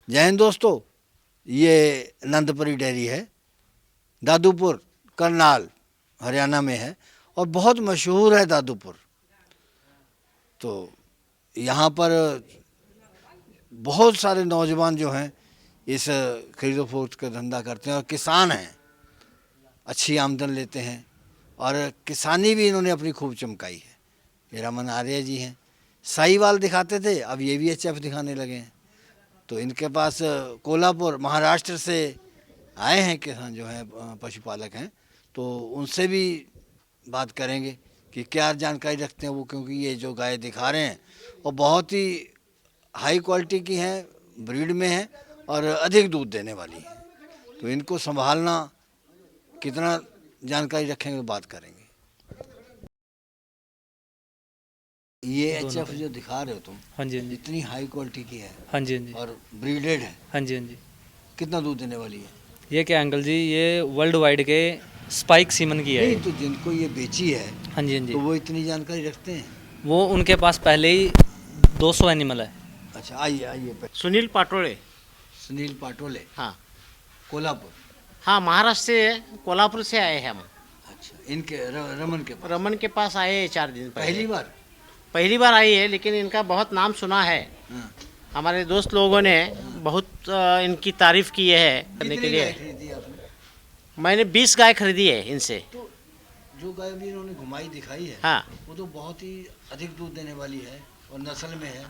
जय हिंद दोस्तों, ये नंदपुरी डेयरी है, दादूपुर करनाल हरियाणा में है और बहुत मशहूर है दादूपुर। तो यहाँ पर बहुत सारे नौजवान जो हैं इस खरीदो फरोख्त का धंधा करते हैं और किसान हैं, अच्छी आमदन लेते हैं और किसानी भी इन्होंने अपनी खूब चमकाई है। ये रमन आर्य जी हैं, साहीवाल दिखाते थे, अब ये भी एचएफ दिखाने लगे हैं। तो इनके पास कोल्हापुर महाराष्ट्र से आए हैं किसान जो हैं, पशुपालक हैं, तो उनसे भी बात करेंगे कि क्या जानकारी रखते हैं वो, क्योंकि ये जो गाय दिखा रहे हैं वो बहुत ही हाई क्वालिटी की हैं, ब्रीड में हैं और अधिक दूध देने वाली हैं। तो इनको संभालना कितना जानकारी रखेंगे तो बात करेंगे। ये एचएफ जो दिखा रहे हो तुम, हाँ जी, हाँ जी, इतनी हाई क्वालिटी की है हाँ जी, हाँ जी, और ब्रीडेड है, हाँ जी, हाँ जी। कितना दूध देने वाली है? ये क्या अंकल जी, ये वर्ल्ड वाइड के स्पाइक सीमन की है। नहीं तो जिनको ये बेची है हाँ जी, हाँ जी, तो वो इतनी जानकारी रखते हैं? वो उनके पास पहले ही 200 एनिमल है। अच्छा, आइए आइए। सुनील पाटोळे। सुनील पाटोले, हाँ कोल्हापुर। हाँ, महाराष्ट्र से, कोल्हापुर से आए हैं हम। अच्छा, इनके रमन के पास रमन के पास आए हैं 4 दिन पहले। पहली बार? आई है, लेकिन इनका बहुत नाम सुना है। हाँ। हमारे दोस्त लोगों ने बहुत इनकी तारीफ की है करने के कितनी लिए। गाय खरीदी आपने? मैंने 20 गाय खरीदी है इनसे। तो जो गाय भी इन्होंने घुमाई दिखाई है, हाँ, वो तो बहुत ही अधिक दूध देने वाली है और नस्ल में है।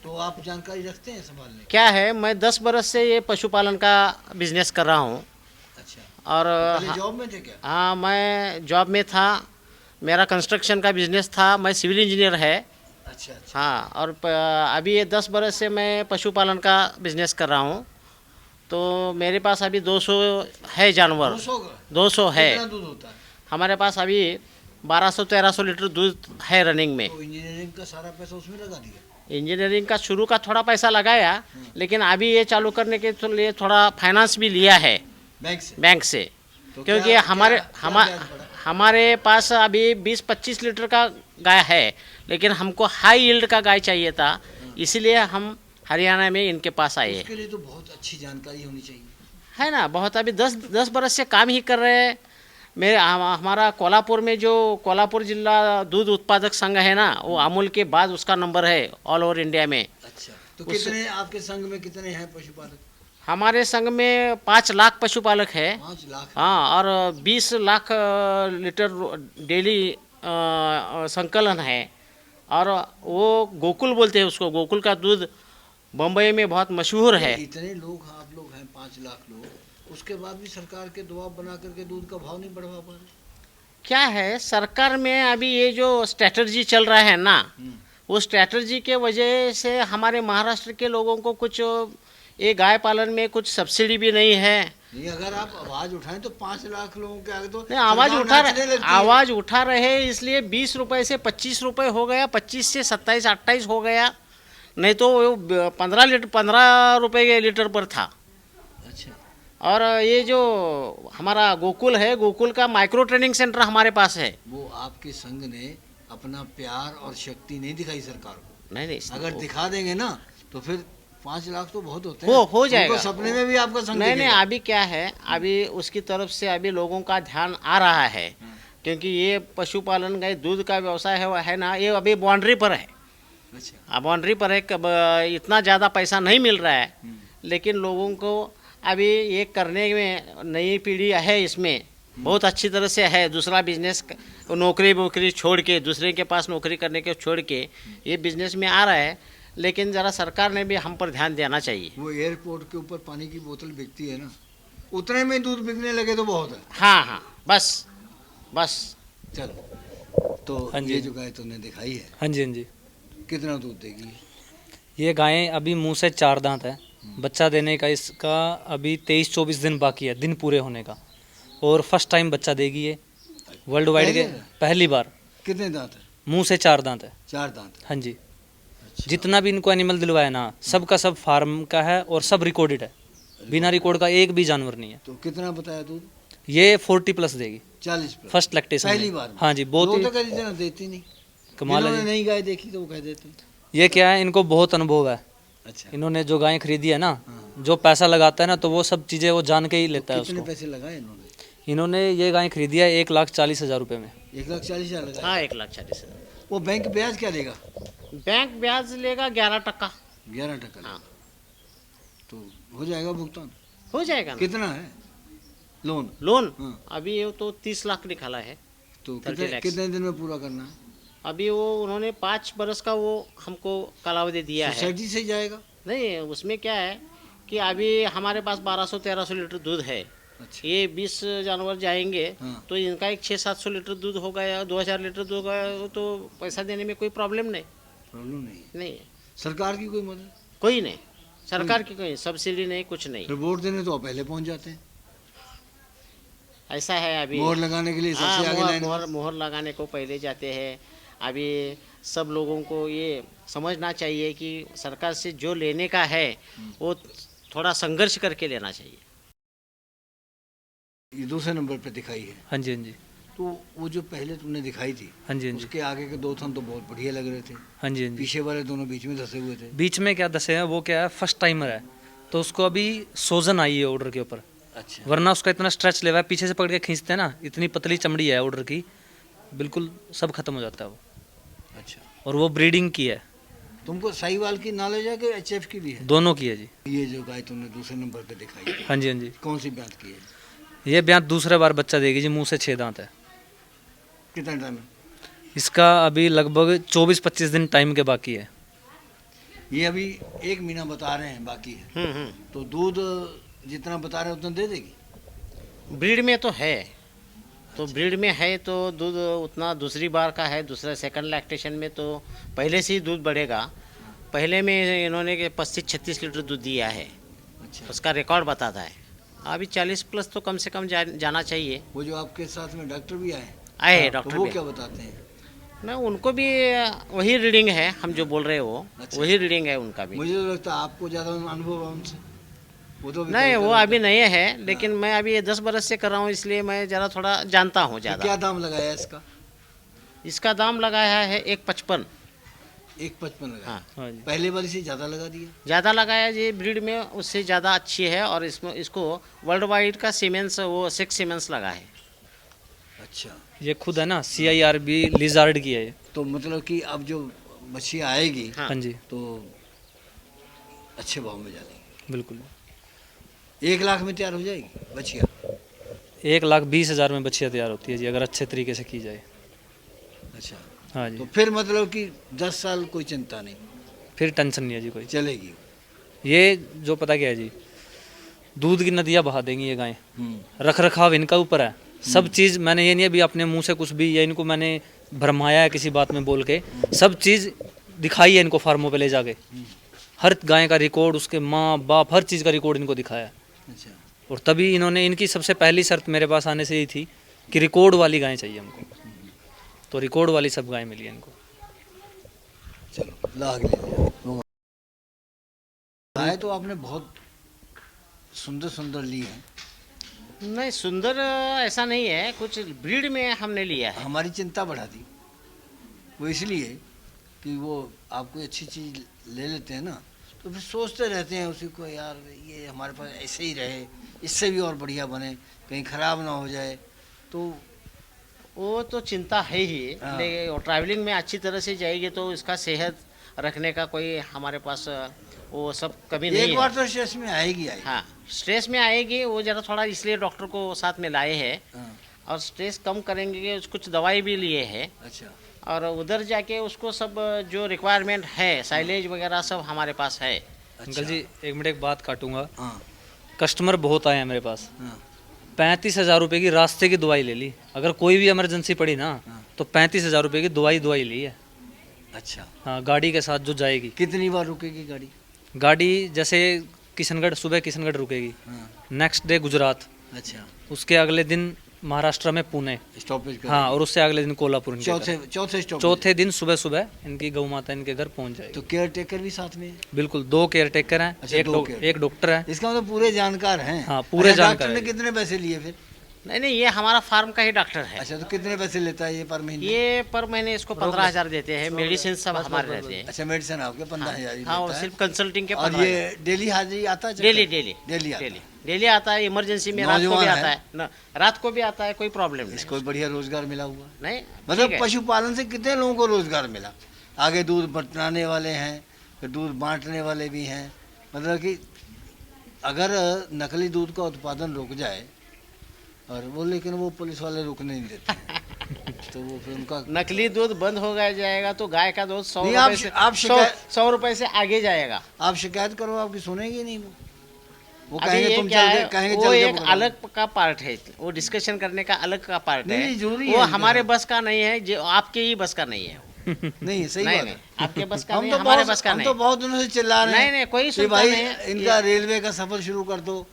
तो आप जानकारी रखते हैं संभालने की? क्या है, मैं 10 बरस से ये पशुपालन का बिजनेस कर रहा हूँ। अच्छा, और पहले जॉब में थे क्या? हाँ, मैं जॉब में था, मेरा कंस्ट्रक्शन का बिजनेस था, मैं सिविल इंजीनियर है। अच्छा अच्छा। हाँ, और अभी ये 10 बरस से मैं पशुपालन का बिजनेस कर रहा हूँ। तो मेरे पास अभी 200 है जानवर। 200 का? 200 है। कितना दूध होता है? हमारे पास अभी 1200-1300 लीटर दूध है रनिंग में। तो इंजीनियरिंग का सारा पैसा उसमें लगा दिया? इंजीनियरिंग का शुरू का थोड़ा पैसा लगाया, लेकिन अभी ये चालू करने के लिए थोड़ा फाइनेंस भी लिया है बैंक से। तो क्योंकि क्या ब्याज पड़ा? हमारे पास अभी 20-25 लीटर का गाय है, लेकिन हमको हाई यील्ड का गाय चाहिए था, इसीलिए हम हरियाणा में इनके पास आए हैं। उसके लिए तो बहुत अच्छी जानकारी होनी चाहिए, है ना। बहुत अभी 10 बरस से काम ही कर रहे हैं। हमारा कोल्हापुर में जो कोल्हापुर जिला दूध उत्पादक संघ है ना, वो अमूल के बाद उसका नंबर है ऑल ओवर इंडिया में। अच्छा, तो कितने आपके संघ में कितने हैं पशुपालक? हमारे संघ में 5 लाख पशुपालक है। 5 लाख? हाँ, और 20 लाख लीटर डेली संकलन है। और वो गोकुल बोलते हैं उसको, गोकुल का दूध बम्बई में बहुत मशहूर है। इतने लोग आप लोग हैं, 5 लाख लोग, उसके बाद भी सरकार के दबाव बना करके दूध का भाव नहीं बढ़वा पा रहे? क्या है, सरकार में अभी ये जो स्ट्रैटेजी चल रहा है ना, वो स्ट्रैटेजी के वजह से हमारे महाराष्ट्र के लोगों को कुछ ये गाय पालन में कुछ सब्सिडी भी नहीं है। नहीं, अगर आप आवाज उठाएं तो 5 लाख लोगों के आगे तो नहीं, सरकार आवाज उठा रहे, इसलिए 20 रुपए से 25 रुपए हो गया, 25 से 27-28 हो गया। नहीं तो वो 15 रुपए के लीटर पर था। अच्छा, और ये जो हमारा गोकुल है, गोकुल का माइक्रो ट्रेनिंग सेंटर हमारे पास है। वो आपके संघ ने अपना प्यार और शक्ति नहीं दिखाई सरकार को? नहीं, अगर दिखा देंगे ना तो फिर 5 लाख तो बहुत होते हो हैं। जाएगा। उनको सपने में भी आपका संघ नहीं, दिखेगा। अभी क्या है, अभी उसकी तरफ से अभी लोगों का ध्यान आ रहा है, क्योंकि ये पशुपालन का दूध का व्यवसाय है ना, ये अभी बाउंड्री पर है। अच्छा, बाउंड्री पर है, इतना ज़्यादा पैसा नहीं मिल रहा है, लेकिन लोगों को अभी ये करने में नई पीढ़ी है, इसमें बहुत अच्छी तरह से है। दूसरा बिजनेस, नौकरी छोड़ के, दूसरे के पास नौकरी करने के छोड़ के ये बिजनेस में आ रहा है। लेकिन ज़रा सरकार ने भी हम पर ध्यान देना चाहिए। वो एयरपोर्ट के ऊपर पानी की बोतल बिकती है ना, उतने में दूध बिकने लगे तो बहुत है। हाँ, बस। चलो, तो हाँ जी। ये जो गाय तुमने दिखाई है, हाँ जी, हाँ जी। कितना दूध देगी? ये गायें अभी मुंह से 4 दांत है। बच्चा देने का इसका अभी 23-24 दिन बाकी है, दिन पूरे होने का, और फर्स्ट टाइम बच्चा देगी ये वर्ल्ड वाइड के पहली बार। कितने दांत है? मुंह से 4 दांत है। 4 दांत? हाँ जी। अच्छा। जितना भी इनको एनिमल दिलवाया ना, सब का सब फार्म का है और सब रिकॉर्डेड है, बिना रिकॉर्ड का एक भी जानवर नहीं है। तो कितना बताया दूध? ये 40 प्लस देगी 40 प्लस? फर्स्ट लैक्टेशन पहली बार? हाँ जी, बहुत ही तो कह देती नहीं, कमाल है जिन्होंने जी। नई गाय देखी तो वो कह देते। ये क्या है, इनको बहुत अनुभव है, अच्छा। इन्होंने जो गाय खरीदी है ना, जो पैसा लगाता है ना, तो वो सब चीज़ें वो जान के ही लेता है कितने उसको। पैसे लगाए इन्होंने? इन्होंने ये गाय खरीदी है 1,40,000 रुपये में। 1,40,000 लगाए। हाँ 1,40,000। वो बैंक ब्याज क्या देगा? बैंक ब्याज लेगा 11%। 11%। हाँ तो हो जाएगा भुगतान? हो जाएगा ना। कितना है लोन? लोन हाँ। अभी ये तो 30 लाख निकाला है। तो 30 lakhs। कितने दिन में पूरा करना है? अभी वो उन्होंने 5 बरस का वो हमको कालावधि दिया है। सोसाइटी से ही जाएगा? नहीं उसमें क्या है कि अभी हमारे पास 1200-1300 लीटर दूध है। अच्छा। ये 20 जानवर जाएंगे हाँ। तो इनका एक 600-700 लीटर दूध होगा या 2000 लीटर दूध होगा, तो पैसा देने में कोई प्रॉब्लम नहीं प्रॉब्लम नहीं है। नहीं है। सरकार की कोई मदद? कोई नहीं, सरकार की कोई सब्सिडी नहीं, कुछ नहीं। फिर वोट देने तो आप पहले पहुंच जाते हैं। ऐसा है अभी। मोहर लगाने के लिए हाँ, सबसे आगे लाइन। मोहर लगाने को पहले जाते हैं। अभी सब लोगों को ये समझना चाहिए कि सरकार से जो लेने का है वो थोड़ा संघर्ष करके लेना चाहिए। ये दूसरे नंबर पे दिखाई है। हाँ जी, हाँ जी, तो वो जो पहले तुमने दिखाई थी, हाँ जी, हाँ जी, उसके आगे के 2 थन तो बहुत बढ़िया लग रहे थे। हाँ जी, हाँ जी। पीछे वाले दोनों बीच में धसे हुए थे। बीच में क्या दसे हैं, वो क्या है, फर्स्ट टाइमर है, तो उसको अभी सोजन आई है ऑर्डर के ऊपर, अच्छा। वरना उसका इतना स्ट्रेच लेवा है, पीछे से पकड़ के खींचते हैं ना, इतनी पतली चमड़ी है ऑर्डर की, बिल्कुल सब खत्म हो जाता है वो। अच्छा। और वो ब्रीडिंग की है, तुमको साहीवाल की नॉलेज है कि एचएफ की भी है? दोनों की है जी। ये जो गाय तुमने दूसरे नंबर पे दिखाई है, हाँ जी, हाँ जी। कौन सी ब्यात की है? ये ब्यात दूसरे बार बच्चा देगी जी, मुंह से 6 दांत है। कितना टाइम है? इसका अभी लगभग 24-25 दिन टाइम के बाकी है। ये अभी 1 महीना बता रहे हैं बाकी है, तो दूध जितना बता रहे हैं उतना दे देगी? ब्रीड में तो है, तो ब्रीड में है तो दूध उतना दूसरी बार का है, दूसरा सेकंड लैक्टेशन में तो पहले से ही दूध बढ़ेगा। पहले में इन्होंने 25-36 लीटर दूध दिया है, अच्छा। उसका रिकॉर्ड बताता है। अभी 40 प्लस तो कम से कम जाना चाहिए। वो जो आपके साथ में डॉक्टर भी आए, आए तो डॉक्टर वो भी। क्या बताते हैं? ना उनको भी वही रीडिंग है, हम जो बोल रहे हैं वो अच्छा। वही रीडिंग है उनका भी। मुझे तो लगता है आपको ज़्यादा अनुभव है उनसे। वो तो नहीं वो अभी नहीं है, लेकिन मैं अभी ये 10 बरस से कर रहा हूँ, इसलिए मैं ज़रा थोड़ा जानता हूँ क्या ज़्यादा। दाम लगाया इसका? इसका दाम लगाया है 1,55। 1,55 लगाया। हाँ हाँ जी। पहले वाली से ज़्यादा लगा दिया? ज़्यादा लगाया ये ब्रीड में, उससे ज़्यादा अच्छी है। और इसमें इसको वर्ल्ड वाइड का सीमेंस वो 6 सीमेंस लगा है। अच्छा। ये खुद है ना CIRB लिजार्ड की है ये। तो मतलब कि अब जो मच्छी आएगी, हाँ। हाँ जी, तो अच्छे भाव में जाएगी। बिल्कुल। 1 लाख में तैयार हो जाएगी बछिया? 1,20,000 में बच्चियाँ तैयार होती है जी, अगर अच्छे तरीके से की जाए। अच्छा। हाँ तो जी, फिर मतलब कि 10 साल कोई चिंता नहीं, फिर टेंशन नहीं है जी कोई। चलेगी। ये जो पता क्या है जी, दूध की नदियाँ बहा देंगी ये गायें। हम्म। रख रखाव इनका ऊपर है सब चीज़। मैंने ये नहीं अभी अपने मुंह से कुछ भी या इनको मैंने भरमाया है किसी बात में बोल के, सब चीज़ दिखाई है इनको फार्मों पे ले जाके। हर गाय का रिकॉर्ड, उसके माँ बाप, हर चीज़ का रिकॉर्ड इनको दिखाया है। अच्छा। और तभी इन्होंने, इनकी सबसे पहली शर्त मेरे पास आने से यही थी कि रिकॉर्ड वाली गाय चाहिए हमको, तो रिकॉर्ड वाली सब गाय मिली है इनको। चलो लाग ले लिया। गाय तो आपने बहुत सुंदर सुंदर ली है। नहीं सुंदर ऐसा नहीं है, कुछ ब्रीड में हमने लिया है। हमारी चिंता बढ़ा दी वो इसलिए कि वो आपको अच्छी चीज़ ले लेते हैं ना, तो फिर सोचते रहते हैं उसी को, यार ये हमारे पास ऐसे ही रहे, इससे भी और बढ़िया बने, कहीं ख़राब ना हो जाए। तो वो तो चिंता है ही, हाँ। लेकिन ट्रैवलिंग में अच्छी तरह से जाएगी तो इसका सेहत रखने का कोई हमारे पास वो सब कमी नहीं एक है। बार तो स्ट्रेस में आएगी। हाँ स्ट्रेस में आएगी, वो ज़रा थोड़ा इसलिए डॉक्टर को साथ में लाए हैं। हाँ। और स्ट्रेस कम करेंगे, कुछ दवाई भी लिए हैं। अच्छा। और उधर जाके उसको सब जो रिक्वायरमेंट है, साइलेज वगैरह सब हमारे पास है। अंकल जी 1 मिनट एक बात काटूंगा। हाँ। कस्टमर बहुत आए हैं मेरे पास, हाँ। 35,000 रुपये की रास्ते की दवाई ले ली। अगर कोई भी इमरजेंसी पड़ी ना, हाँ। तो 35,000 रुपये की दवाई ली है। अच्छा। हाँ, गाड़ी के साथ जो जाएगी। कितनी बार रुकेगी गाड़ी? गाड़ी जैसे किशनगढ़, सुबह किशनगढ़ रुकेगी, हाँ। नेक्स्ट डे गुजरात, अच्छा। उसके अगले दिन महाराष्ट्र में पुणे, स्टॉपेज कर। हाँ, और उससे अगले दिन कोल्हापुर इनके चौथे घर। चौथे स्टॉप। चौथे दिन सुबह सुबह इनकी गौ माता इनके घर पहुंच जाएगी। तो केयर टेकर भी साथ में है? बिल्कुल, 2 केयर टेकर हैं, अच्छा, एक 2 केयर। एक डॉक्टर है। इसका मतलब पूरे जानकार हैं। हाँ, पूरे अच्छा, जानकार डॉक्टर ने हैं। कितने पैसे लिए फिर? नहीं, ये हमारा फार्म का ही डॉक्टर है। अच्छा, तो कितने पैसे लेता है ये पर महीने? ये पर महीने इसको 15,000 देते हैं, मेडिसिन सब हमारे रहते हैं। अच्छा, मेडिसिन आपके 15,000 ही हाँ, और लेता है। सिर्फ कंसल्टिंग के और 15,000। ये डेली हाजिरी आता है? डेली डेली आता है। डेली आता है, इमरजेंसी में रात को नौजवान भी है। आता है न, रात को भी आता है, कोई प्रॉब्लम नहीं। इसको बढ़िया रोजगार मिला हुआ है। नहीं, मतलब ठीक है। पशुपालन से कितने लोगों को रोजगार मिला? आगे दूध बटनाने वाले हैं, फिर दूध बांटने वाले भी हैं। मतलब कि अगर नकली दूध का उत्पादन रुक जाए और वो, लेकिन वो पुलिस वाले रुकने नहीं देते हैं। तो वो फिर उनका नकली दूध बंद हो गया जाएगा तो गाय का दूध 100 नहीं, रुपए से आप शिकायत- 100 रुपए से आगे जाएगा। आप शिकायत करो, आपकी सुनेगी नहीं वो अभी कहेंगे ये तुम क्या चल है, के कहेंगे वो चल के एक पकड़ो। अलग का पार्ट है, वो डिस्कशन करने का अलग का पार्ट नहीं, है। नहीं, जरूरी वो है हमारे इनका। बस का नहीं है, जो आपके ही बस का नहीं है। नहीं, सही नहीं, बात नहीं, है। आपके बस का हम नहीं, तो हमारे बहुत बस का हम नहीं। तो बहुत दिनों से चिल्ला रहे हैं। नहीं, नहीं, कोई कि सुनता भाई नहीं है। इनका रेलवे का सफर शुरू कर दो,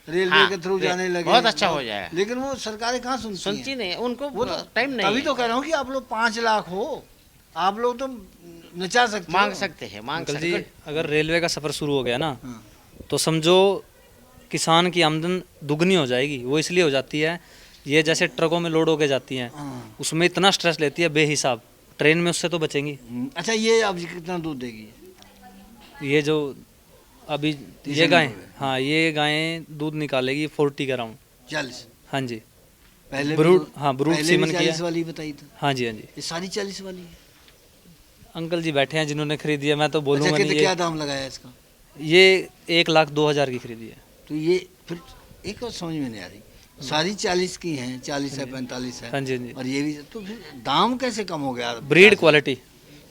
रेलवे हाँ, के थ्रू जाने लगे। बहुत अच्छा हो जाएगा। लेकिन वो सरकारें कहाँ सुनती हैं? नहीं, उनको वो तो टाइम नहीं तभी है। तो कह रहा हूँ कि आप लोग 5 लाख हो, आप लोग तो नचा सकते हो। मांग सकते हैं, मांग अंकल सकते जी, हैं। अगर रेलवे का सफ़र शुरू हो गया ना, हाँ। तो समझो किसान की आमदन दुगनी हो जाएगी। वो इसलिए हो जाती है, ये जैसे ट्रकों में लोड होके जाती हैं, हाँ। उसमें इतना स्ट्रेस लेती है बेहिसाब। ट्रेन में उससे तो बचेंगी। अच्छा, ये अब कितना दूध देगी? ये जो अभी तीसरे ये गाय, नंबर पे। हाँ, ये गायें दूध निकालेगी 40 के अराउंड। 40? हाँ जी। पहले ब्रूड, भी हाँ, ब्रूड पहले सीमन भी किया। 40 वाली बताई था। हाँ जी, हाँ जी। ये सारी 40 वाली है? अंकल जी बैठे हैं जिन्होंने खरीदी है, मैं तो अच्छा, बोलूँगा कितने नहीं। क्या दाम लगाया इसका? ये 1,02,000 की खरीदी है। तो ये फिर एक और समझ में नहीं आ रही, सारी 40 की हैं, 40 है, 45 है, हाँ जी, हाँ जी। और ये भी, तो फिर दाम कैसे कम हो गया? Breed quality.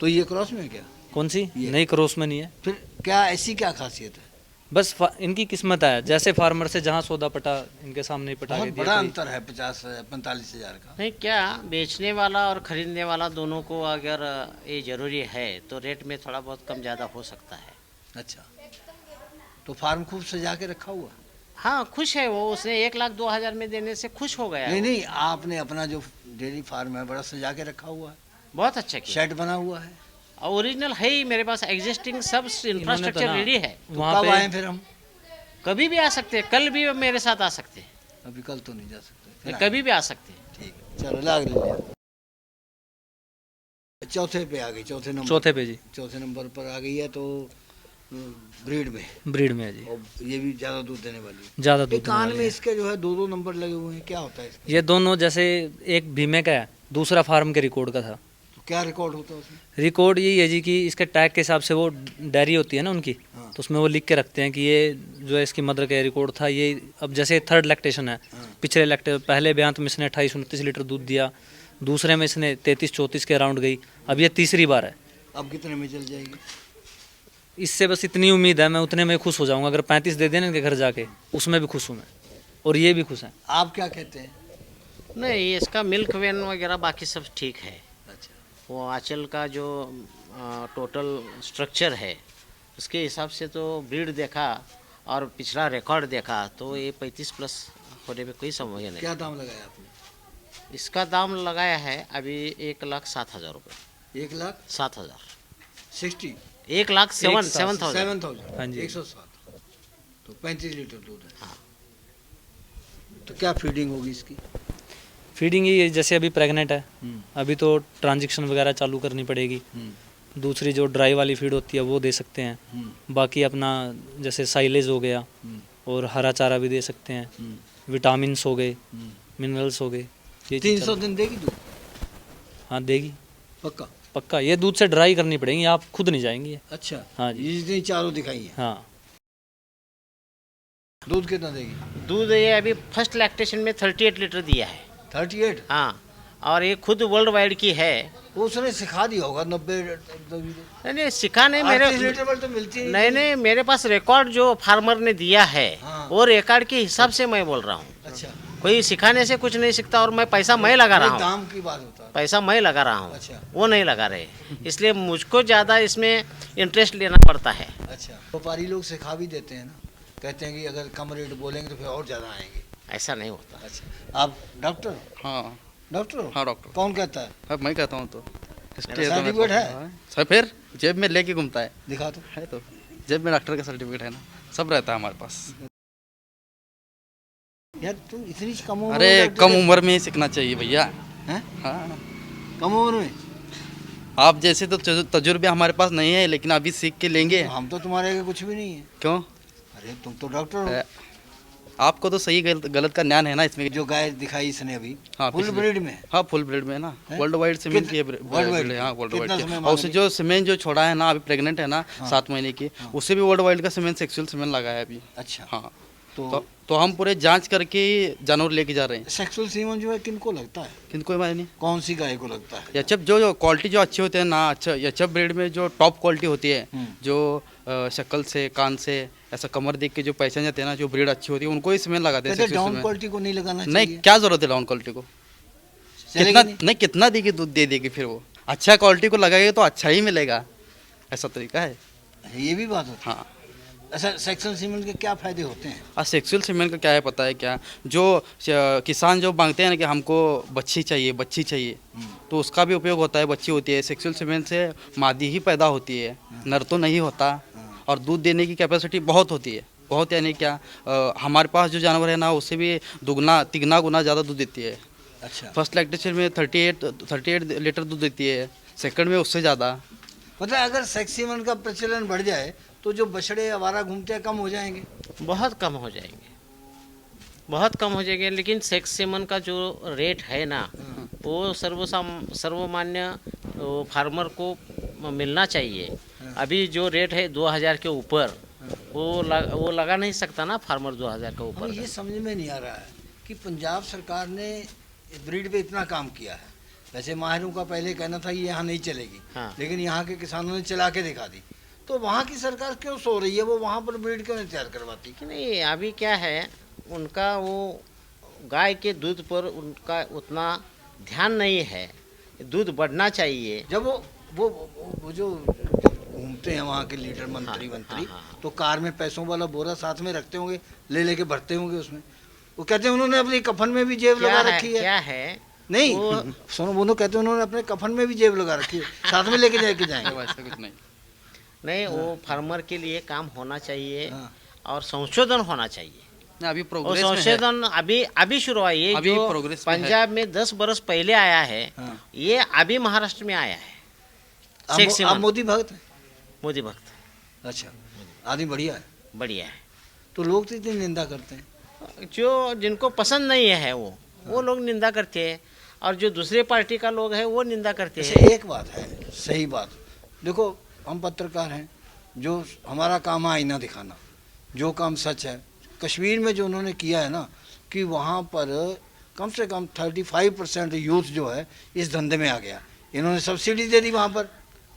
तो ये क्रॉस में है क्या? कौन सी? ये। नई क्रॉस में नहीं है। फिर क्या ऐसी क्या खासियत है? बस इनकी किस्मत है, जैसे फार्मर से जहाँ सौदा पटा इनके सामने ही पटा बहुत के दिया। बड़ा कोई- अंतर है 45,000 का। नहीं, क्या बेचने वाला और खरीदने वाला दोनों को अगर ये जरूरी है तो रेट में थोड़ा बहुत कम ज़्यादा हो सकता है। अच्छा, तो फार्म खूब सजा के रखा हुआ? हाँ, खुश है वो, उसने 1,02,000 में देने से खुश हो गया नहीं वो। नहीं, आपने अपना जो डेयरी फार्म है बड़ा सजा के रखा हुआ है, बहुत अच्छा किया। शेड बना हुआ है। ओरिजिनल है ही मेरे पास, एग्जिस्टिंग सब इन्होंने तो इंफ्रास्ट्रक्चर ना रेडी है। तो वहाँ कब पे आए फिर हम? कभी भी आ सकते हैं, कल भी मेरे साथ आ सकते हैं, अभी कल तो नहीं जा सकते, फिर कभी भी आ सकते हैं। ठीक है, चलो लाग ले लिया। चौथे पे आ गई, चौथे नंबर। चौथे पे जी, चौथे नंबर पर आ गई है तो ब्रीड में, ब्रीड में है जी, और ये भी ज़्यादा दूध देने वाली है। ज़्यादा ये दूध देने कान वाली में है। इसके जो है 2-2 नंबर लगे हुए हैं, क्या होता है इसका? ये दोनों जैसे एक बीमे का है, दूसरा फार्म के रिकॉर्ड का था। तो क्या रिकॉर्ड होता है उसमें? रिकॉर्ड यही है जी कि इसके टैग के हिसाब से वो डायरी होती है ना उनकी, हाँ। तो उसमें वो लिख के रखते हैं कि ये जो है इसकी मदर का रिकॉर्ड था ये। अब जैसे थर्ड लैक्टेशन है, हाँ। पिछले पहले ब्यांत में इसने 28-29 लीटर दूध दिया, दूसरे में इसने 33-34 के अराउंड गई, अब ये तीसरी बार है। अब कितने में चल जाएगी? इससे बस इतनी उम्मीद है, मैं उतने में खुश हो जाऊंगा। अगर 35 दे देना इनके घर जाके, उसमें भी खुश हूँ मैं, और ये भी खुश हैं। आप क्या कहते हैं? नहीं, इसका मिल्क वैन वगैरह बाकी सब ठीक है। अच्छा, वो आंचल का जो टोटल स्ट्रक्चर है उसके हिसाब से तो ब्रीड देखा और पिछला रिकॉर्ड देखा तो ये 35 प्लस होने में कोई संभावना नहीं। क्या दाम लगाया आपने? इसका दाम लगाया है अभी 1,07,000 रुपये। 1,07,000? 60? 1,07,000। 7,000? हाँ जी। 107, तो 35 लीटर दूध है। हाँ। तो क्या फीडिंग होगी इसकी? फीडिंग ये जैसे अभी प्रेग्नेंट है, अभी तो ट्रांजेक्शन वगैरह चालू करनी पड़ेगी। दूसरी जो ड्राई वाली फीड होती है वो दे सकते हैं। बाकी अपना जैसे साइलेज हो गया और हरा चारा भी दे सकते हैं, विटामिन्स हो गए, मिनरल्स हो गए, ये चीज़ 300 दिन देगी दूध? हाँ देगी पक्का? पक्का। ये दूध से ड्राई करनी पड़ेगी, आप खुद नहीं जाएंगी ये। अच्छा, हाँ जी, ये जितनी चारों दिखाई है। हाँ। दूध कितना देगी? दूध ये अभी फर्स्ट लैक्टेशन में 38 लीटर दिया है। 38? हाँ, और ये खुद वर्ल्ड वाइड की है। वो उसने सिखा दिया होगा 90। नहीं, सिखा नहीं, मेरे 38 लीटर वाली तो मिलती है। नहीं, मेरे पास रिकॉर्ड जो फार्मर ने दिया है हाँ। वो रिकॉर्ड के हिसाब से मैं बोल रहा हूँ। अच्छा, कोई सिखाने से कुछ नहीं सीखता, और मैं पैसा मैं लगा रहा हूँ, दाम की बात होता है। पैसा मैं लगा रहा हूँ, अच्छा। वो नहीं लगा रहे, इसलिए मुझको ज़्यादा इसमें इंटरेस्ट लेना पड़ता है। अच्छा, व्यापारी लोग सिखा भी देते हैं ना, कहते हैं कि अगर कम रेट बोलेंगे तो फिर और ज़्यादा आएंगे। ऐसा नहीं होता। अच्छा, आप डॉक्टर हो? हाँ डॉक्टर हो? हाँ डॉक्टर। कौन कहता है? अब मैं कहता हूँ तो सर्टिफिकेट है? सर फिर जेब में लेके घूमता है। दिखा दो। है तो जेब में डॉक्टर का सर्टिफिकेट है ना, सब रहता है हमारे पास। यार तुम इतनी कम उम्र अरे में कम उम्र में ही सीखना चाहिए भैया। हैं? हाँ, कम उम्र में आप जैसे तो तजुर्बे हमारे पास नहीं है, लेकिन अभी सीख के लेंगे। हम तो तुम्हारे आगे कुछ भी नहीं है। क्यों? अरे तुम तो डॉक्टर हो। आपको तो सही गलत का ज्ञान है ना इसमें। जो गाय दिखाई इसने अभी हाँ, फुल पिछले- ब्रीड में है। हाँ, फुल ब्रीड में है ना, हैं? वर्ल्ड वाइड सीमेंट की वर्ल्ड वाइड हाँ, वर्ल्ड कितना वाइड समय की। और उसे मांगेगी? जो सीमेंट जो छोड़ा है ना, अभी प्रेग्नेंट है ना, 7 महीने की, उसे भी वर्ल्ड वाइड का सीमेंट सेक्सुअल सीमेंट लगा है अभी। अच्छा हाँ, तो तो हम पूरे जांच करके जानवर लेके जा रहे हैं। सेक्सुअल सीमन जो है किनको लगता है? किनको कोई नहीं। कौन सी गाय को लगता है? एचएफ जो क्वालिटी जो अच्छी होते हैं ना, अच्छा एचएफ ब्रीड में जो टॉप क्वालिटी होती है, हम्म। जो शक्ल से, कान से, ऐसा कमर देख के जो पहचान जाते हैं ना, जो ब्रीड अच्छी होती है उनको ही सीमेंट लगाते हैं। कहते sexual डाउन semen। क्वालिटी को नहीं लगाना चाहिए। नहीं, क्या जरूरत है डाउन क्वालिटी को? चलेगी कितना नहीं? नहीं, कितना देगी दूध दे देगी फिर वो। अच्छा क्वालिटी को लगाएगा तो अच्छा ही मिलेगा, ऐसा तरीका है। अच्छा, ये भी बात होती है। हाँ, अच्छा सेक्सुअल सीमन के क्या फायदे होते हैं? और सेक्सुअल सीमेंट का क्या है पता है क्या? जो किसान जो मांगते हैं ना कि हमको बच्ची चाहिए, बच्ची चाहिए, तो उसका भी उपयोग होता है। बच्ची होती है सेक्सुअल सीमेंट से, मादी ही पैदा होती है, नर तो नहीं होता। और दूध देने की कैपेसिटी बहुत होती है, बहुत, यानी क्या, हमारे पास जो जानवर है ना उससे भी दुगना तिगना गुना ज़्यादा दूध देती है। अच्छा फर्स्ट लैक्टेशन में 38 लीटर दूध देती है, सेकंड में उससे ज़्यादा। मतलब अगर सेक्स सीमन का प्रचलन बढ़ जाए तो जो बछड़े आवारा घूमते हैं कम हो जाएंगे। बहुत कम हो जाएंगे, बहुत कम हो जाएंगे। लेकिन सेक्स सेमन का जो रेट है ना, वो सर्वमान्य फार्मर को मिलना चाहिए। अभी जो रेट है 2000 के ऊपर, वो लगा नहीं सकता ना फार्मर 2000 के हमें ऊपर। ये समझ में नहीं आ रहा है कि पंजाब सरकार ने ब्रीड पे इतना काम किया है। वैसे माहिरों का पहले कहना था ये यहाँ नहीं चलेगी, हाँ। लेकिन यहाँ के किसानों ने चला के दिखा दी। तो वहाँ की सरकार क्यों सो रही है? वो वहाँ पर ब्रीड क्यों नहीं तैयार करवाती? कि नहीं, अभी क्या है, उनका वो गाय के दूध पर उनका उतना ध्यान नहीं है। दूध बढ़ना चाहिए। जब वो जो घूमते हैं वहाँ के लीडर मंत्री हाँ। तो कार में पैसों वाला बोरा साथ में रखते होंगे, ले लेके भरते होंगे उसमें। वो कहते हैं उन्होंने अपनी कफन में भी जेब लगा रखी है। क्या है नहीं वो- सुनो, वो कहते हैं उन्होंने अपने कफन में भी जेब लगा रखी है, साथ में लेके जाएंगे। ऐसा कुछ नहीं। नहीं, वो फार्मर के लिए काम होना चाहिए हाँ। और संशोधन होना चाहिए। नहीं, अभी और प्रोग्रेस में है। संशोधन अभी शुरू हुआ है। अभी जो प्रोग्रेस में है। पंजाब में 10 बरस पहले आया है, हाँ। ये अभी महाराष्ट्र में आया है। आप सेक्स सीमन। मोदी भक्त हैं? मोदी भक्त अच्छा, आदमी बढ़िया है। बढ़िया है। तो लोग तो इतनी निंदा करते हैं। जो जिनको पसंद नहीं है वो लोग निंदा करते हैं, और जो दूसरे पार्टी का लोग है वो निंदा करते हैं। जैसे एक बात है, सही बात, देखो हम पत्रकार हैं, जो हमारा काम है आईना दिखाना, जो काम सच है। कश्मीर में जो उन्होंने किया है ना, कि वहाँ पर कम से कम 35% यूथ जो है इस धंधे में आ गया। इन्होंने सब्सिडी दे दी वहाँ पर,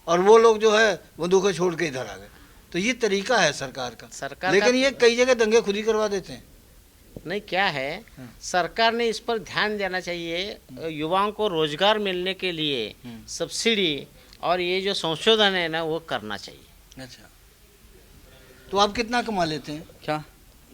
और वो लोग जो है बंदूकें छोड़ के इधर आ गए। तो ये तरीका है सरकार का। सरकार लेकिन का- ये कई जगह दंगे खुद ही करवा देते हैं। नहीं, क्या है, सरकार ने इस पर ध्यान देना चाहिए। युवाओं को रोजगार मिलने के लिए सब्सिडी और ये जो संशोधन है ना, वो करना चाहिए। अच्छा, तो आप कितना कमा लेते हैं क्या?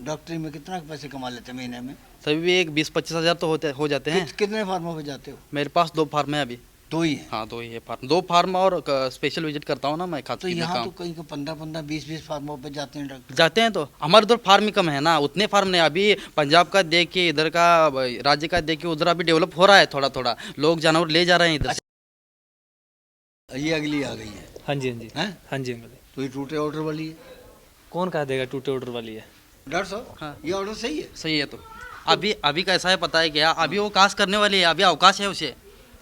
डॉक्टरी में? कितना पैसे कमा लेते हैं महीने में? सभी भी एक 20-25 हज़ार तो हो जाते हैं। कितने फार्मों पे जाते हो? मेरे पास 2 फार्म है अभी। 2 ही है। हाँ, 2 ही है फार्म, 2 फार्म, और स्पेशल विजिट करता हूँ ना मैं, तो खाते में यहाँ काम तो कहीं को 15-15, 20-20 फार्मों पे जाते हैं डॉक्टर। जाते हैं। तो हमारे उधर फार्म ही कम है ना, उतने फार्म नहीं। अभी पंजाब का देख के, इधर का राज्य का देख के, उधर अभी डेवलप हो रहा है थोड़ा थोड़ा, लोग जानवर ले जा रहे हैं इधर से। ये अगली आ गई है, हाँ जी, हाँ जी, हैं? हाँ जी अंकल। तो ये टूटे ऑर्डर वाली है। कौन कह देगा टूटे ऑर्डर वाली है? डॉक्टर साहब, हाँ। ये ऑर्डर सही है? सही है। तो अभी कैसा है पता है क्या? अभी वो कास्ट करने वाली है, अभी अवकाश है उसे।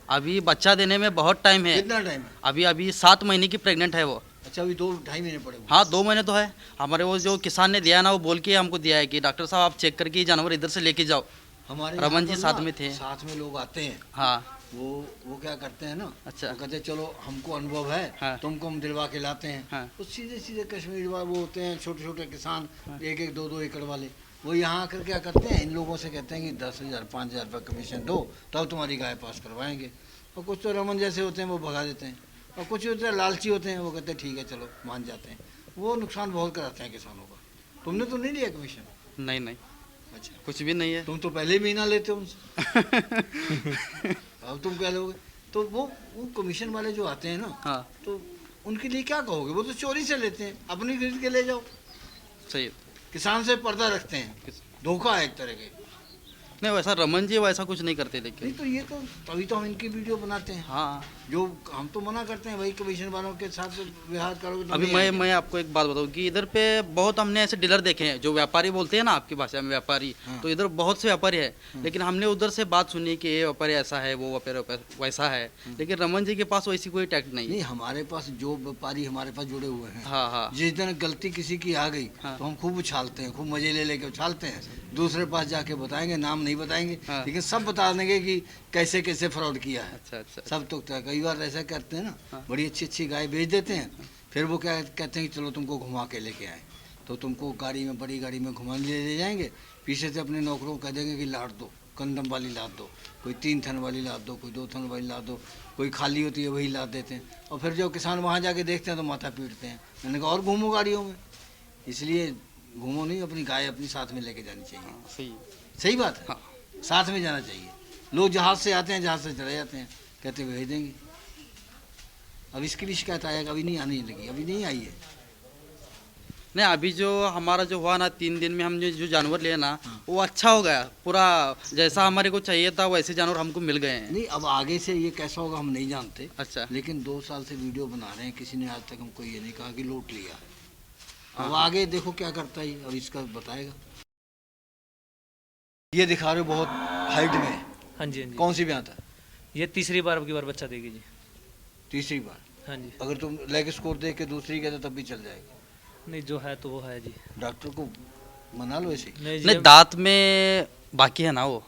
अभी बच्चा देने में बहुत टाइम है। कितना टाइम है? अभी 7 महीने की प्रेग्नेंट है वो। अच्छा, अभी 2-2.5 महीने पड़े हुए। हाँ, 2 महीने तो है। हमारे वो जो किसान ने दिया है ना, वो बोल के हमको दिया है कि डॉक्टर साहब आप चेक करके ये जानवर इधर से लेके जाओ। हमारे रमन यहाँ जी पर साथ ना, में थे। साथ में लोग आते हैं। हाँ, वो क्या करते हैं ना, अच्छा। वो कहते हैं चलो हमको अनुभव है, हाँ। तुमको हम दिलवा के लाते हैं। हाँ। तो सीधे सीधे कश्मीर वाले वो होते हैं, छोटे छोटे किसान, 1-1, 2-2 एकड़ वाले, वो यहाँ आकर क्या करते हैं, इन लोगों से कहते हैं कि 10,000, 5,000 रुपये कमीशन दो, तब तुम्हारी गाय पास करवाएंगे। और कुछ तो रमन जैसे होते हैं, वो भगा देते हैं। और कुछ होते हैं लालची होते हैं, वो कहते हैं ठीक है चलो मान जाते हैं। वो नुकसान बहुत कराते हैं किसानों का। तुमने तो नहीं लिया कमीशन? नहीं नहीं, अच्छा, कुछ भी नहीं है। तुम तो पहले ही महीना लेते हो उनसे। अब तुम क्या लोगे? तो वो कमीशन वाले जो आते हैं ना, हाँ, तो उनके लिए क्या कहोगे? वो तो चोरी से लेते हैं, अपनी खरीद के ले जाओ। सही है। किसान से पर्दा रखते हैं, धोखा है एक तरह के। नहीं वैसा रमन जी वैसा कुछ नहीं करते नहीं लेकिन तो ये तो तभी तो हम इनकी वीडियो बनाते हैं। हाँ। जो हम तो मना करते हैं भाई कमीशन वालों के साथ व्यवहार करोगे तो अभी नहीं मैं आएंगे। मैं आपको एक बात बताऊं कि इधर पे बहुत हमने ऐसे डीलर देखे हैं जो व्यापारी बोलते हैं ना आपकी भाषा में व्यापारी, हाँ। तो इधर बहुत से व्यापारी है, लेकिन हमने उधर से बात सुनी कि ये व्यापारी ऐसा है वो व्यापारी वैसा है, लेकिन रमन जी के पास वैसी कोई टैक्ट नहीं है। नहीं हमारे पास जो व्यापारी हमारे पास जुड़े हुए हैं, हाँ हाँ जिस दिन गलती किसी की आ गई हाँ। तो हम खूब उछालते हैं, खूब मजे ले लेके उछालते हैं, दूसरे पास जाके बताएंगे, नाम नहीं बताएंगे हाँ। लेकिन सब बता देंगे कि कैसे कैसे फ्रॉड किया है। अच्छा अच्छा सब तो कई बार ऐसा करते हैं ना, हाँ। बड़ी अच्छी अच्छी गाय बेच देते हैं, फिर वो क्या कहते हैं कि चलो तुमको घुमा के लेके आए, तो तुमको गाड़ी में बड़ी गाड़ी में घुमा ले जाएंगे, पीछे से अपने नौकरों को कह देंगे कि लाद दो, कंदम वाली लाद दो, कोई 3 थन वाली लाद दो, कोई 2 थन वाली लाद दो, कोई खाली होती है वही लाद देते हैं, और फिर जो किसान वहाँ जाके देखते हैं तो माथा पीटते हैं। मैंने कहा और घूमो गाड़ियों में, इसलिए घूमो नहीं, अपनी गाय अपनी साथ में लेके जानी चाहिए। हाँ, सही सही बात है, हाँ। साथ में जाना चाहिए। लोग जहाज से आते हैं, जहाज से चले जाते हैं, कहते भेज देंगे। अब इसकी भी शिकायत आएगा, अभी नहीं आने लगी, अभी नहीं आई है। नहीं अभी जो हमारा जो हुआ ना 3 दिन में हम जो जानवर लिए ना वो अच्छा हो गया, पूरा जैसा हमारे को चाहिए था वैसे जानवर हमको मिल गए हैं। नहीं अब आगे से ये कैसा होगा हम नहीं जानते, अच्छा लेकिन 2 साल से वीडियो बना रहे हैं, किसी ने आज तक हमको ये नहीं कहा कि लूट लिया। अब हाँ। आगे देखो क्या करता है, अब इसका बताएगा। ये दिखा रहे हो बहुत हाइट में, हाँ जी हाँ जी। कौन सी ब्यात है? ये तीसरी बार अब की बार बच्चा देगी जी। तीसरी बार। हाँ जी। अगर तुम लेग स्कोर देख के दूसरी कहते तब भी चल जाएगा। नहीं जो है तो वो है जी। डॉक्टर को मना लो ऐसे। नहीं जी नहीं दांत में बाकी है ना वो,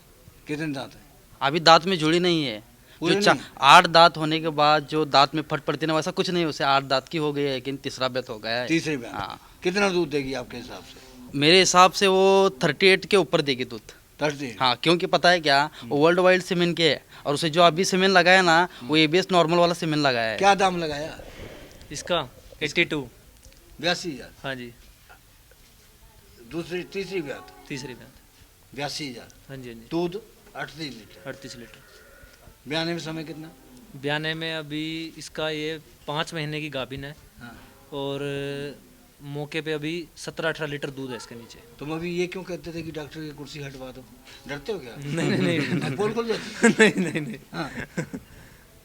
कितने दांत है? अभी दांत में जुड़ी नहीं है। पूरे जो नहीं? 8 दांत होने के बाद जो दांत में फट पड़ती है ना वैसा कुछ नहीं, उसे 8 दांत की हो गई है, लेकिन तीसरा बेत हो गया है। तीसरी ब्यात। हाँ कितना दूध देगी आपके हिसाब से? मेरे हिसाब से वो 38 के ऊपर देगी दूध। 30। हाँ क्योंकि पता है क्या, वो वर्ल्ड वाइड सीमेंट के है, और उसे जो अभी सीमेंट लगाया ना वो एबीएस नॉर्मल वाला सीमेंट लगाया है। क्या दाम लगाया? इसका 82। 82,000। हाँ जी। दूसरी तीसरी ब्यात तीसरी बात। 82,000। हाँ जी हाँ जी। दूध 38 लीटर। 38 लीटर। ब्याने में समय कितना? ब्याने में अभी इसका ये 5 महीने की गाभिन है, हाँ। और मौके पे अभी 17-18 लीटर दूध है इसके नीचे। तुम अभी ये क्यों कहते थे कि डॉक्टर की कुर्सी हटवा दो? डरते हो क्या? नहीं नहीं नहीं हाँ, पोल खोल जाती? नहीं नहीं नहीं हाँ।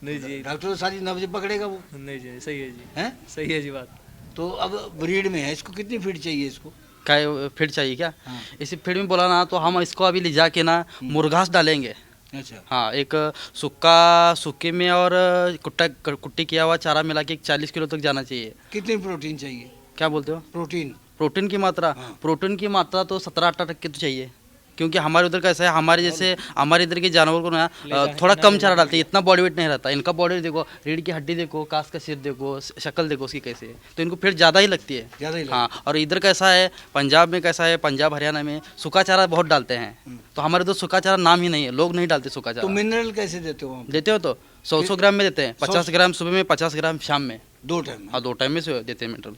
नहीं जी। डॉक्टर तो सारी नब्ज पकड़ेगा वो, नहीं जी सही है जी। हैं? सही है जी बात। तो अब ब्रीड में है, इसको कितनी फीट चाहिए इसको? क्या फीड चाहिए क्या? हाँ। इसी फीड में बोला ना तो हम इसको अभी ले जाके ना मुर्घास डालेंगे। अच्छा। हाँ एक सूखे में और कुट्टी किया हुआ चारा मिला के 40 किलो तक जाना चाहिए। कितनी प्रोटीन चाहिए? क्या बोलते हो? प्रोटीन? प्रोटीन की मात्रा? हाँ। प्रोटीन की मात्रा तो 17-18 तो चाहिए, क्योंकि हमारे उधर कैसा है, हमारे जैसे हमारे इधर के जानवर को ना थोड़ा कम चारा डालते हैं, इतना बॉडी वेट नहीं रहता इनका। बॉडी देखो, रीढ़ की हड्डी देखो, कास का सिर देखो, शक्ल देखो उसकी कैसे है, तो इनको फिर ज़्यादा ही लगती है। ज़्यादा ही हाँ और इधर कैसा है, पंजाब में कैसा है, पंजाब हरियाणा में सूखा चारा बहुत डालते हैं, तो हमारे उधर सूखा चारा नाम ही नहीं है, लोग नहीं डालते सूखा तो चारा। मिनरल कैसे देते हो वहाँ पे? देते हो तो 100 ग्राम में देते हैं, 50 ग्राम सुबह में, 50 ग्राम शाम में। 2 टाइम में? हाँ 2 टाइम में से देते हैं मिनरल।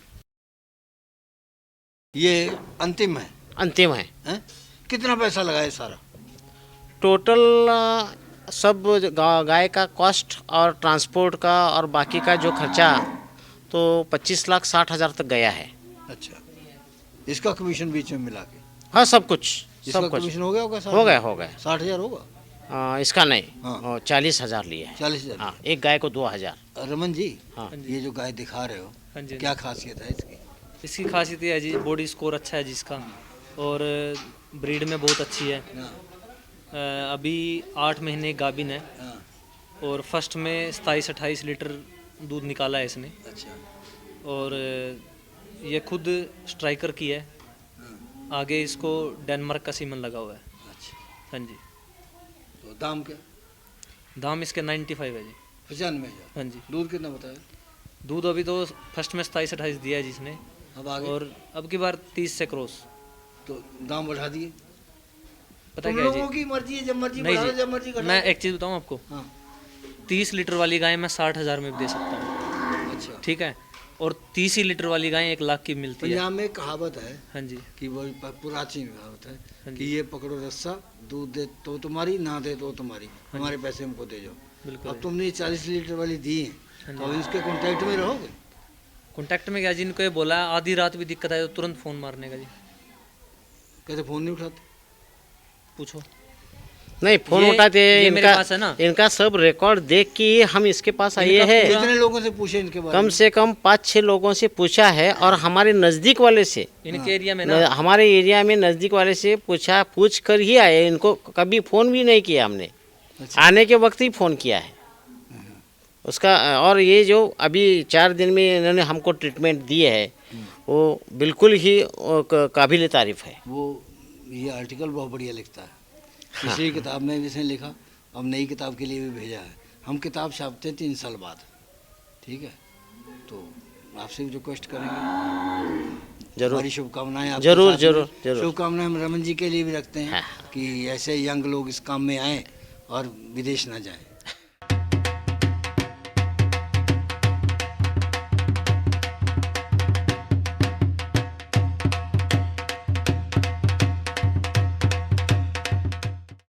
ये अंतिम है, अंतिम है। हैं? कितना पैसा लगाया सारा? टोटल सब गाय का कॉस्ट और ट्रांसपोर्ट का और बाकी का जो खर्चा तो 25,60,000 तक गया है। अच्छा, इसका कमीशन बीच में मिला के? हाँ सब कुछ, इसका सब कुछ कमीशन हो गया होगा? हो गया, हो गया। 60,000 होगा? इसका नहीं, हाँ। 40,000 लिए है। 40,000? हाँ एक गाय को 2,000। रमन जी, हाँ। ये जो गाय दिखा रहे हो, हाँ जी। क्या खासियत है इसकी? इसकी खासियत ये है जी, बॉडी स्कोर अच्छा है जिसका, और ब्रीड में बहुत अच्छी है। हाँ, अभी 8 महीने गाभिन है, हाँ, और फर्स्ट में 27-28 लीटर दूध निकाला है इसने, अच्छा, और ये खुद स्ट्राइकर की है। हाँ, आगे इसको डेनमार्क का सीमन लगा हुआ है। अच्छा। हाँ जी। तो दाम क्या? दाम इसके 95 है जी। 95,000? हाँ जी। दूध कितना बताया? दूध अभी तो फर्स्ट में 27-28 दिया है जिसने, अब आगे? और अब की बार 30 से क्रॉस। तो दाम बढ़ा दिए? पता तुम क्या है लोगों जी? की मर्जी है, जब मर्जी नहीं बढ़ा दो, जी, जब मर्जी घटा मैं दो। एक चीज़ बताऊँ आपको, हाँ, 30 लीटर वाली गाय मैं 60,000 में भी दे सकता हूँ, अच्छा। ठीक है, और 30 ही लीटर वाली गाय 1 लाख की मिलती है। पंजाब में एक कहावत है हाँ जी। कि वो प्राचीन कहावत है हाँ कि जी। ये पकड़ो रस्सा, दूध दे तो तुम्हारी, ना दे तो तुम्हारी, हमारे पैसे हमको दे जाओ। बिल्कुल। अब तुमने 40 लीटर वाली दी है, हाँ तो अब इसके कॉन्टैक्ट में रहोगे? कॉन्टैक्ट में क्या, जिनको ये बोला है आधी रात भी दिक्कत आए तो तुरंत फ़ोन मारने का जी। कहते फ़ोन नहीं उठाते? पूछो। नहीं फोन ये- उठाते हैं ये मेरे इनका, पास है ना। इनका सब रिकॉर्ड देख के ही हम इसके पास आए इनका हैं। कितने लोगों से पूछे इनके बारे कम में? से कम 5-6 लोगों से पूछा है और हमारे नज़दीक वाले से, इनके एरिया में ना हमारे एरिया में नज़दीक वाले से पूछ कर ही आए। इनको कभी फ़ोन भी नहीं किया हमने, अच्छा। आने के वक्त ही फ़ोन किया है उसका। और ये जो अभी 4 दिन में इन्होंने हमको ट्रीटमेंट दिए है वो बिल्कुल ही काबिल तारीफ़ है। वो ये आर्टिकल बहुत बढ़िया लिखता है, पिछली किताब में भी इसने लिखा, अब नई किताब के लिए भी भेजा है। हम किताब छापते हैं 3 साल बाद, ठीक है, तो आपसे भी रिक्वेस्ट करेंगे। जरूर हमारी शुभकामनाएं आपके जरूर साथ में। जरूर जरूर। शुभकामनाएं हम रमन जी के लिए भी रखते हैं हाँ। कि ऐसे यंग लोग इस काम में आएँ और विदेश ना जाएं।